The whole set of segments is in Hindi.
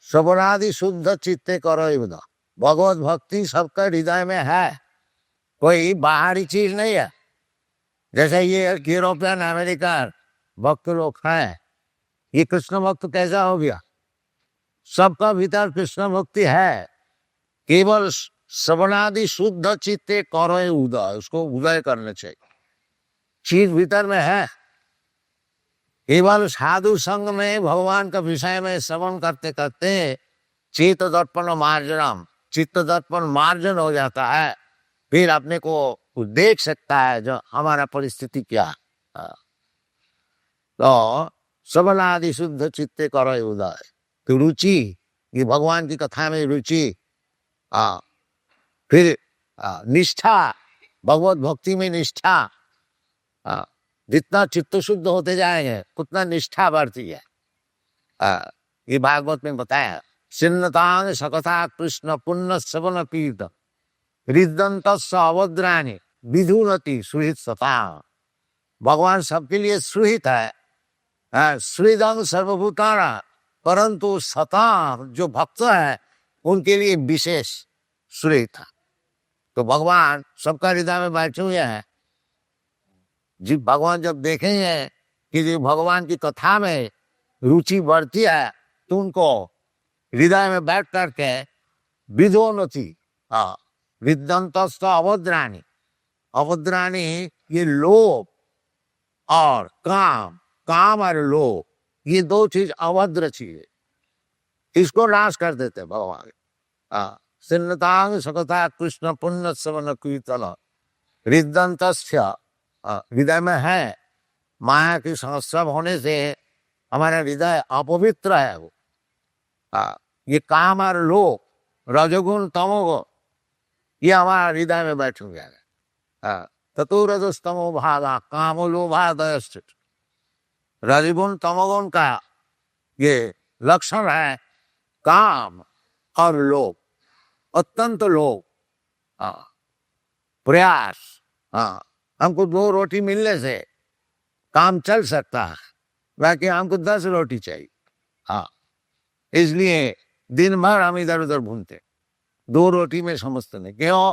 श्रवणादि शुद्ध चित्ते करो युद्ध। भगवत भक्ति सबका हृदय में है, कोई बाहरी चीज नहीं है। जैसे ये यूरोपियन अमेरिकन भक्त लोग हैं, ये कृष्ण भक्त कैसा हो गया? सबका भीतर कृष्ण भक्ति है, केवल श्रवणादि शुद्ध चित्ते करो उदय, उसको उदय करना चाहिए। चीज भीतर में है, केवल साधु संग में भगवान का विषय में श्रवण करते करते चित्त दर्पण मार्जनम, चित्त दर्पण मार्जन हो जाता है, फिर अपने को देख सकता है जो हमारा परिस्थिति क्या है। तो श्रवणादि शुद्ध चित्ते करो उदय। तो रुचि, ये भगवान की कथा में रुचि, फिर निष्ठा, भगवत भक्ति में निष्ठा, जितना चित्त शुद्ध होते जाएंगे उतना निष्ठा बढ़ती है। ये भागवत में बताया, सिन्नतांग सकथा कृष्ण पुण्य श्रवण पीत हृदंत अवद्राणी विधुनति सुहित सता। भगवान सबके लिए सुहित है, श्रीदंग सर्वभूताना, परंतु सता जो भक्त है उनके लिए विशेष सुहित है। तो भगवान सबका हृदय में बैठे हुए हैं। जी भगवान जब देखेंगे कि जो भगवान की कथा में रुचि बढ़ती है तो उनको हृदय में बैठ करके विधोनति, विद्वंतस्थ अवद्राणी, अवद्राणी ये लोभ और काम, काम और लोभ, ये दो चीज अभद्र चीज, इसको नाश कर देते भगवान। सिन्नतांग सकथा कृष्ण पुण्य श्रवण कीर्तन हृदंतस्य, हृदय में है, माया की संस्रव होने से हमारा हृदय अपवित्र है। वो ये काम और लोभ, रजोगुण तमोगुण, ये हमारा हृदय में बैठ गया। ततो रजस्तमो भागा कामो लोभादयश्च। रजोगुण तमोगुण का ये लक्षण है काम और लोभ, अत्यंत लोभ, प्रयास। हमको 2 रोटी मिलने से काम चल सकता है, बाकी हमको 10 रोटी चाहिए। इसलिए दिन भर हम इधर उधर घूमते, 2 रोटी में समझते नहीं। क्यों?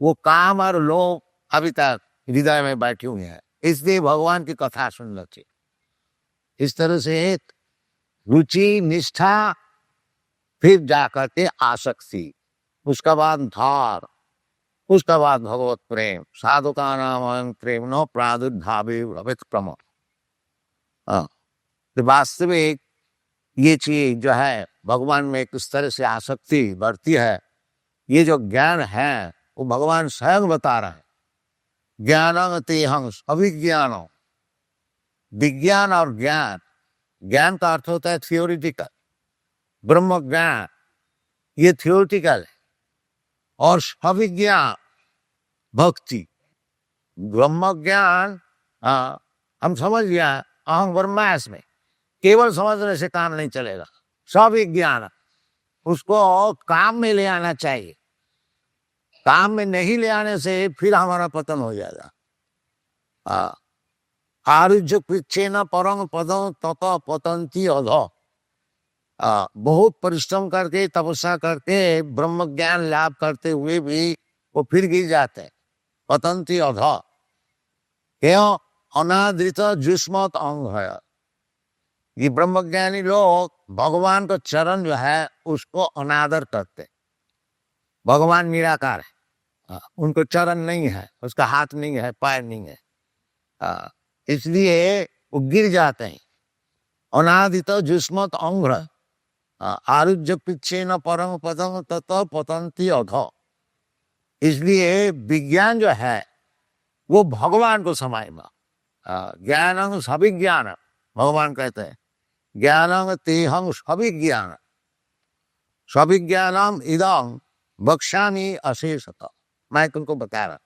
वो काम और लोभ अभी तक हृदय में बैठे हुए हैं, इसलिए भगवान की कथा सुनना चाहिए। इस तरह से रुचि, निष्ठा, फिर जाकर के आसक्ति, उसका बाद धार, उसका बाद भगवत प्रेम। साधु का नाम प्रेम नो प्रादुर्भावे भवित क्रम। तो वास्तविक ये चीज जो है भगवान में किस तरह से आसक्ति बढ़ती है, ये जो ज्ञान है वो भगवान स्वयं बता रहे हैं। ज्ञानं तेहं अभिज्ञानम, विज्ञान और ज्ञान, ज्ञान का अर्थ होता है थियोरिटिकल, ब्रह्म ज्ञान ये थियोरिटिकल है, और अभिज्ञान भक्ति। ब्रह्म ज्ञान हम समझ गया अहं ब्रह्मास्मि, केवल समझने से काम नहीं चलेगा। स्विज्ञान उसको काम में ले आना चाहिए, काम में नहीं ले आने से फिर हमारा पतन हो जाएगा। आरुज्य पिच्छेन परम पदं तत पतंती अधो। बहुत परिश्रम करके तपस्या करके ब्रह्म ज्ञान लाभ करते हुए भी वो फिर गिर जाते हैं, पतंती अधो। क्यों? अनादृत जुष्मत अंग है। ये ब्रह्मज्ञानी लोग भगवान का चरण जो है उसको अनादर करते। भगवान निराकार है, उनको चरण नहीं है, उसका हाथ नहीं है, पैर नहीं है, इसलिए वो गिर जाते हैं। अनादित जुष्मत अंग आरुज्य पिच्छे न परम पदम तत पतंती अधो। इसलिए विज्ञान जो है वो भगवान को समाएगा। ज्ञानं सविज्ञान, भगवान कहते हैं ज्ञानं तेहं सविज्ञान, सविज्ञानम इदं बक्ष्यामि अशेषतः। मैं तुमको बता रहा।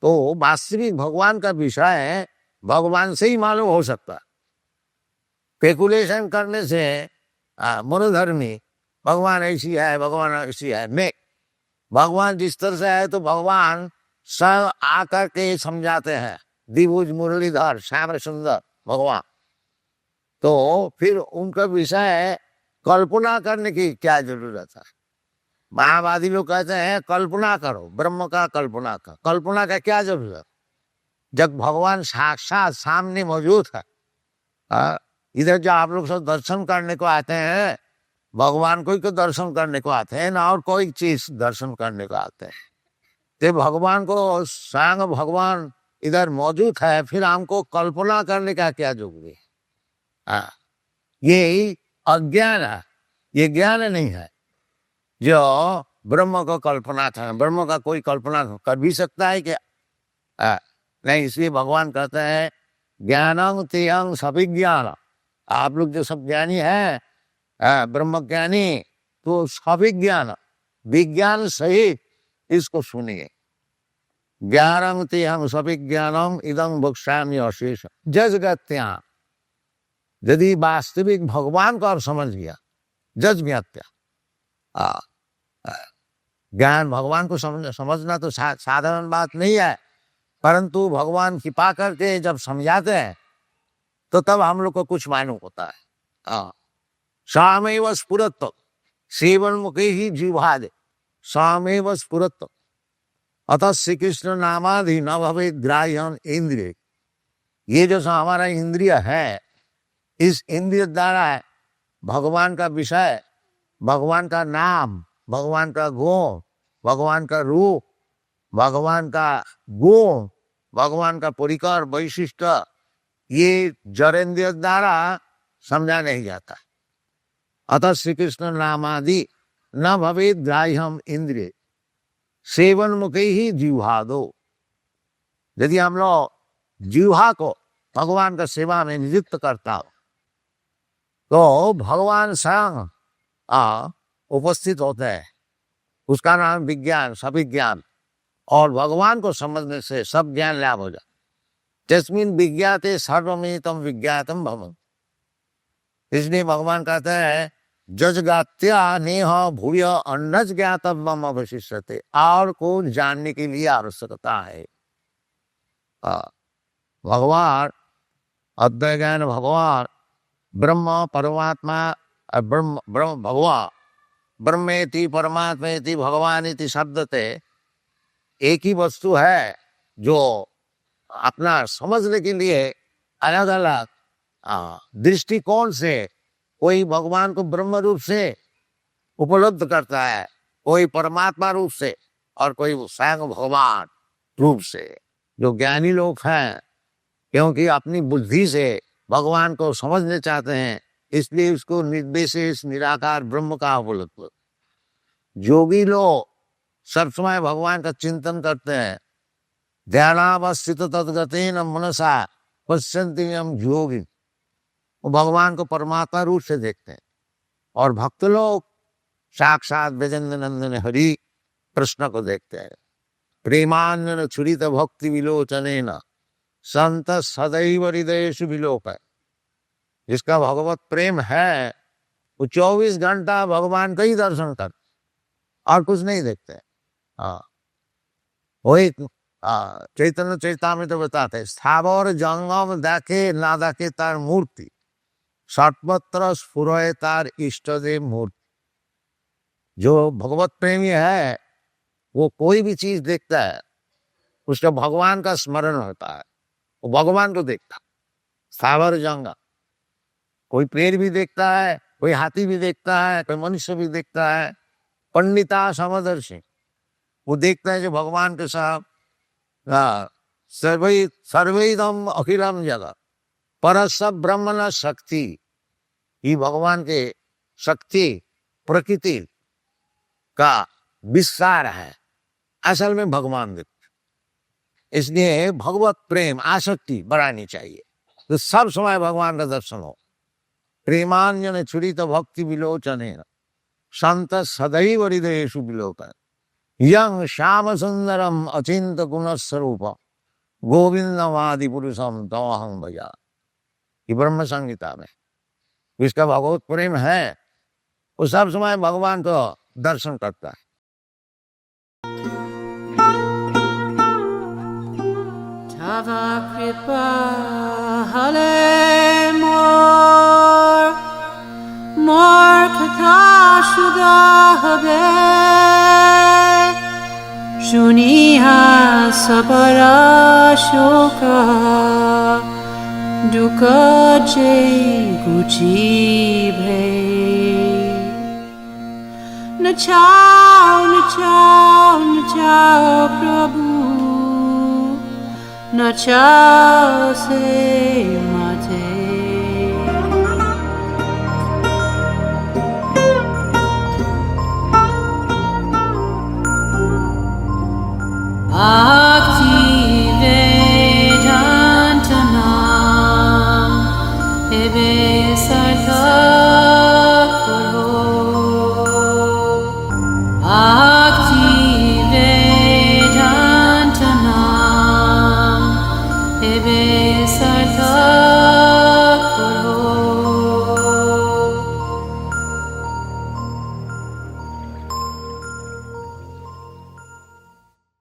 तो वास्तविक भगवान का विषय भगवान से ही मालूम हो सकता है। स्पेकुलेशन करने से मनोधर्मी भगवान ऐसी है, भगवान ऐसी है, नहीं। भगवान जिस तरह से है तो भगवान स्वयं आकर के समझाते हैं। द्विभुज मुरलीधर श्याम सुंदर भगवान, तो फिर उनका विषय कल्पना करने की क्या जरूरत है? मायावादी लोग कहते हैं कल्पना करो, ब्रह्म का कल्पना कर, कल्पना का क्या जरूरत जब भगवान साक्षात सामने मौजूद है। इधर जो आप लोग सब दर्शन करने को आते हैं, भगवान को ही तो दर्शन करने को आते हैं ना, और कोई चीज दर्शन करने को आते हैं। तो भगवान को स्वयं भगवान इधर मौजूद है, फिर हमको कल्पना करने का क्या जरूरी है? ये अज्ञान है, ये ज्ञान नहीं है। जो ब्रह्म को कल्पना था, ब्रह्म का कोई कल्पना कर भी सकता है क्या? नहीं। इसलिए भगवान कहते हैं ज्ञानं तेयं सविज्ञान। आप लोग जो सब ज्ञानी है, ब्रह्म ज्ञानी, तो सविज्ञान, विज्ञान सहित इसको सुनिए। ज्ञानं तेयं सविज्ञानम इदं वक्ष्यामि अशेष जजगत्या। यदि वास्तविक भगवान को आप समझ गया, जजज्ञात्या, ज्ञान भगवान को समझना तो साधारण बात नहीं है, परंतु भगवान कृपा करके जब समझाते हैं तो तब हम लोग को कुछ मालूम होता है। सामेव स्फुरत्व सेवन मुखे ही जीवादे, सामेव स्फुरत्व। अतः श्री कृष्ण नामादि न भवे ग्राह्य इंद्रिय। ये जो हमारा इंद्रिय है, इस इंद्रिय द्वारा भगवान का विषय, भगवान का नाम, भगवान का गुण, भगवान का रूप, भगवान का गुण, भगवान का परिकर वैशिष्ट, ये जड़ेंद्रिय द्वारा समझा नहीं जाता। अतः श्री कृष्ण नामादि न भवे ग्राह्यम इंद्रिय सेवन मुखे ही जीवादो। यदि हम लोग जीवा को भगवान का सेवा में नियुक्त करता हो तो भगवान स्वयं उपस्थित होते हैं। उसका नाम विज्ञान, सविज्ञान। और भगवान को समझने से सब ज्ञान लाभ हो जाए। तस्मिन् विज्ञाते सर्वमेतम विज्ञातम भवम्। इसलिए भगवान कहते हैं जजगात्या नेह भूय अन्नज ज्ञातव्यम अवशिष्यते। और को जानने के लिए आवश्यकता है। भगवान अद्वैत ज्ञान, भगवान ब्रह्म परमात्मा, ब्रह्म भगवान ब्रह्मेति परमात्मेति भगवानिति शब्दते एक ही वस्तु है, जो अपना समझने के लिए अलग अलग दृष्टिकोण से कोई भगवान को ब्रह्म रूप से उपलब्ध करता है, कोई परमात्मा रूप से, और कोई स्वयं भगवान रूप से। जो ज्ञानी लोग हैं, क्योंकि अपनी बुद्धि से भगवान को समझने चाहते हैं, इसलिए उसको निर्विशेष निराकार ब्रह्म का उपलब्ध। योगी लोग सब समय भगवान का चिंतन करते हैं। ध्यानावस्थित तद्गतेन मनसा पश्यन्ति यं योगी। वो भगवान को परमात्मा रूप से देखते हैं। और भक्त लोग साक्षात ब्रजेंद्र नंदन हरि कृष्ण को देखते हैं। प्रेमान्यन छुरित भक्ति विलोचनेन संत सदैव हृदयेषु विलोक। जिसका भगवत प्रेम है वो 24 घंटा भगवान का ही दर्शन कर, और कुछ नहीं देखते। वही चैतन्य चैतामृत तो बताते, स्थावर जंगम देखे ना देखे तार मूर्ति, सर्वत्र स्फुरे तार इष्ट देव मूर्ति। जो भगवत प्रेमी है वो कोई भी चीज देखता है, उसका भगवान का स्मरण होता है, वो भगवान को देखता। स्थावर जंगम, कोई पेड़ भी देखता है, कोई हाथी भी देखता है, कोई मनुष्य भी देखता है। पंडिता समदर्शी, वो देखता है जो भगवान के साथ सर्वैदम अखिलम जगत परस ब्रह्म न शक्ति। ये भगवान के शक्ति प्रकृति का विस्तार है, असल में भगवान देखते। इसलिए भगवत प्रेम आसक्ति बढ़ानी चाहिए, तो सब समय भगवान का दर्शन हो। प्रेमान्यन छुरित भक्ति विलोचनेन संत सदैव हृदयेषु विलोकन। यं श्याम सुंदरम अचिंत गुणस्वरूप गोविंदमादि पुरुषम तमहं भजा। ये ब्रह्म संहिता में जिसका भगवत प्रेम है वो सब समय भगवान को दर्शन करता है। तव कृपा हले मोर मोर कथा शुदा हबे शुनिया सबरा शोका दुख जे गुची भे नचाओ नचाओ नचाओ प्रभु नचाओ से